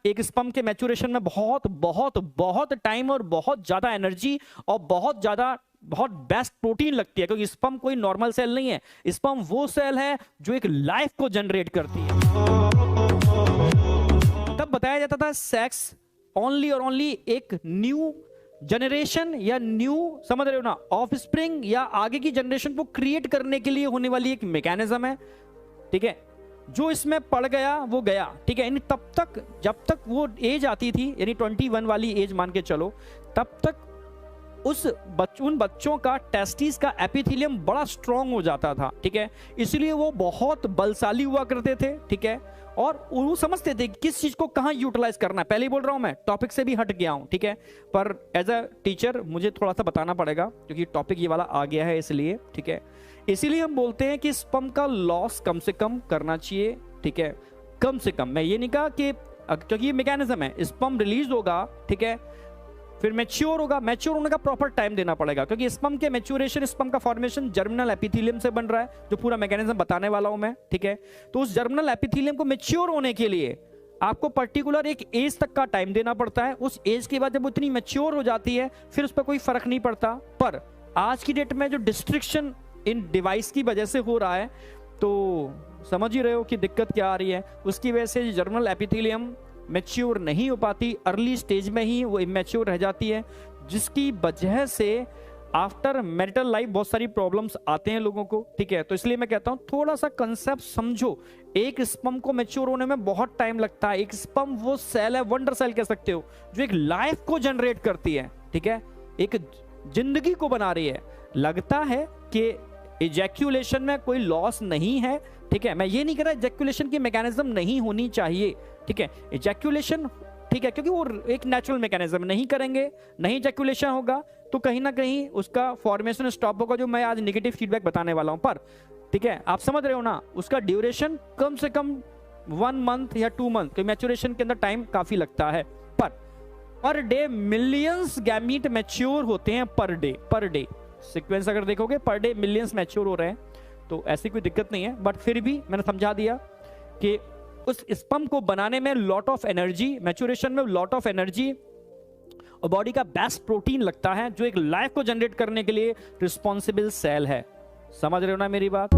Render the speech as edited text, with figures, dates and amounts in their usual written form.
एक स्पर्म के मैच्योरेशन में बहुत बहुत बहुत टाइम और बहुत ज्यादा एनर्जी और बहुत बेस्ट प्रोटीन लगती है, क्योंकि स्पर्म कोई नॉर्मल सेल नहीं है। स्पर्म वो सेल है जो एक लाइफ को जनरेट करती है। तब बताया जाता था सेक्स ओनली और ओनली एक न्यू जनरेशन या न्यू, समझ रहे हो ना, ऑफ स्प्रिंग या आगे की जनरेशन को क्रिएट करने के लिए होने वाली एक मैकेनिज्म है, ठीक है। जो इसमें पड़ गया वो गया, ठीक है। यानी तब तक जब तक वो एज आती थी, यानी 21 वाली एज मान के चलो, तब तक उन बच्चों का टेस्टिस का एपिथेलियम बड़ा स्ट्रांग हो जाता था, ठीक है। इसलिए वो बहुत बलशाली हुआ करते थे, ठीक है। और वो समझते थे किस चीज को कहां यूटिलाइज करना है। पहले ही बोल रहा हूं, मैं टॉपिक से भी हट गया हूं, ठीक है, पर एज अ टीचर मुझे थोड़ा सा बताना पड़ेगा क्योंकि टॉपिक ये वाला आ गया है, इसलिए, ठीक है। इसीलिए हम बोलते हैं कि स्पर्म का लॉस कम से कम करना चाहिए, ठीक है, कम से कम। मैं ये नहीं कहा कि, क्योंकि ये मैकेनिज्म है, स्पर्म रिलीज होगा, ठीक है, फिर मैच्योर होगा। मैच्योर होने का प्रॉपर टाइम देना पड़ेगा, क्योंकि स्पर्म के मैच्योरेशन, स्पर्म का फॉर्मेशन जर्मिनल एपिथेलियम से बन रहा है, जो पूरा मैकेनिज्म बताने वाला हूं मैं, ठीक है। तो उस जर्मिनल एपिथेलियम को मैच्योर होने के लिए आपको पर्टिकुलर एक एज तक का टाइम देना पड़ता है। उस एज के बाद जब वो इतनी मैच्योर हो जाती है, फिर उस पर कोई फर्क नहीं पड़ता। पर आज की डेट में जो डिस्ट्रिक्शन इन डिवाइस की वजह से हो रहा है, तो समझ ही रहे हो कि दिक्कत क्या आ रही है। उसकी वजह से जर्मिनल एपिथेलियम मैच्योर नहीं हो पाती, अर्ली स्टेज में ही वो इमैच्योर रह जाती है, जिसकी वजह से आफ्टर मैरिटल लाइफ बहुत सारी प्रॉब्लम्स आते हैं लोगों को, ठीक है। तो इसलिए मैं कहता हूं थोड़ा सा कंसेप्ट समझो। एक स्पर्म को मैच्योर होने में बहुत टाइम लगता है। एक स्पर्म वो सेल है, वंडर सेल कह सकते हो, जो एक लाइफ को जनरेट करती है, ठीक है, एक जिंदगी को बना रही है। लगता है कि इजैक्यूलेशन में कोई लॉस नहीं है, ठीक है। मैं ये नहीं कह रहा इजैक्यूलेशन की मैकेनिज्म नहीं होनी चाहिए, ठीक है, इजैक्यूलेशन, ठीक है, क्योंकि वो एक नेचुरल मैकेनिज्म, नहीं करेंगे, नहीं इजैक्यूलेशन होगा तो कहीं ना कहीं उसका फॉर्मेशन स्टॉप होगा, जो मैं आज नेगेटिव फीडबैक बताने वाला हूं। पर ठीक है, आप समझ रहे हो ना, उसका ड्यूरेशन कम से कम 1 मंथ या 2 मंथ, क्योंकि मैच्योरेशन के अंदर टाइम काफी लगता है। Per day millions gamete mature होते हैं, पर डे सीक्वेंस अगर देखोगे पर डे मिलियंस मैच्योर हो रहे हैं, तो ऐसी कोई दिक्कत नहीं है। बट फिर भी मैंने समझा दिया कि उस स्पर्म को बनाने में लॉट ऑफ एनर्जी, मैच्योरेशन में लॉट ऑफ एनर्जी और बॉडी का बेस्ट प्रोटीन लगता है, जो एक लाइफ को जनरेट करने के लिए रिस्पॉन्सिबल सेल है। समझ रहे हो ना मेरी बात?